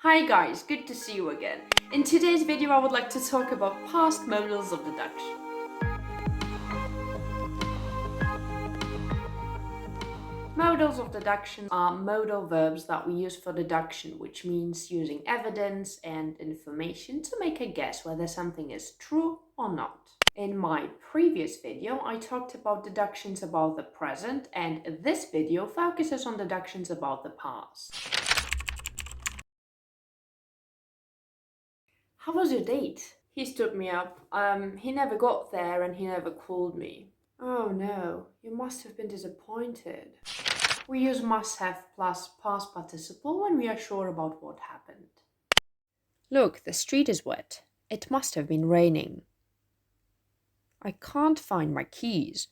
Hi guys, good to see you again. In today's video I would like to talk about past modals of deduction. Modals of deduction are modal verbs that we use for deduction, which means using evidence and information to make a guess whether something is true or not. In my previous video, I talked about deductions about the present, and this video focuses on deductions about the past. How was your date? He stood me up. He never got there and he never called me. Oh no, you must have been disappointed. We use must have plus past participle when we are sure about what happened. Look, the street is wet. It must have been raining. I can't find my keys.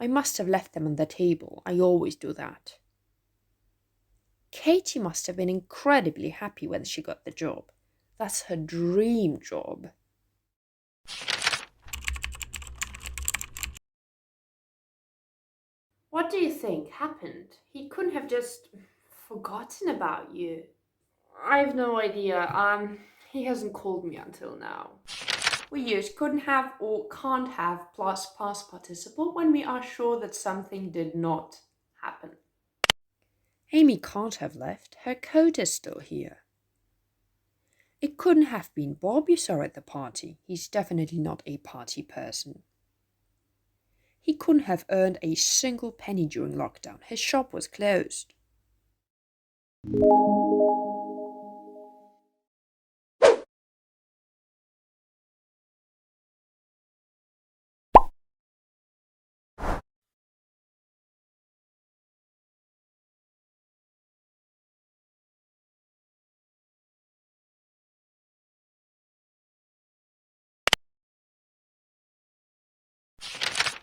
I must have left them on the table. I always do that. Katie must have been incredibly happy when she got the job. That's her dream job. What do you think happened? He couldn't have just forgotten about you. I have no idea. He hasn't called me until now. We use couldn't have or can't have plus past participle when we are sure that something did not happen. Amy can't have left. Her coat is still here. It couldn't have been Bob you saw at the party. He's definitely not a party person. He couldn't have earned a single penny during lockdown. His shop was closed.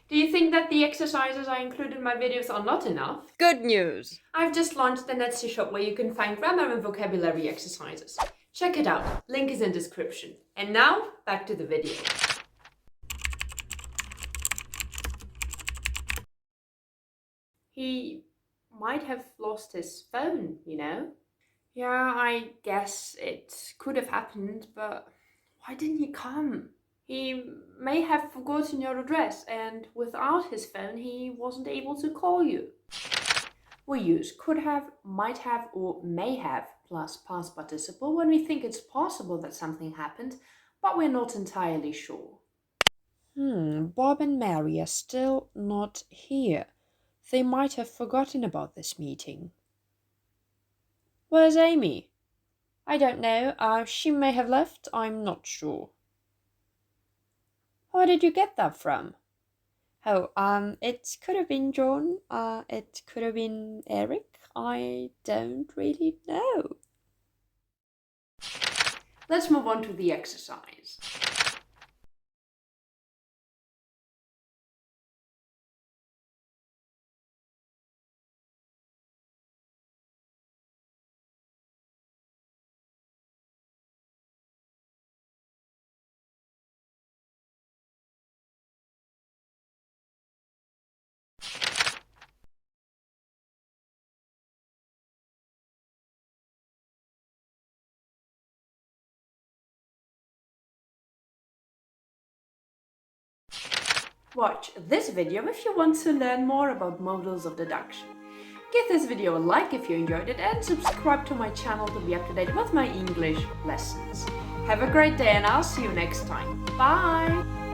Do you think that the exercises I include in my videos are not enough? Good news! I've just launched an Etsy shop where you can find grammar and vocabulary exercises. Check it out, link is in description. And now, back to the video. He might have lost his phone, you know? Yeah, I guess it could have happened, but why didn't he come? He may have forgotten your address, and without his phone, he wasn't able to call you. We use could have, might have, or may have plus past participle when we think it's possible that something happened, but we're not entirely sure. Bob and Mary are still not here. They might have forgotten about this meeting. Where's Amy? I don't know. She may have left. I'm not sure. Where did you get that from? Oh, it could have been John. It could have been Eric. I don't really know. Let's move on to the exercise. Watch this video if you want to learn more about modals of deduction. Give this video a like if you enjoyed it and subscribe to my channel to be up to date with my English lessons. Have a great day and I'll see you next time. Bye!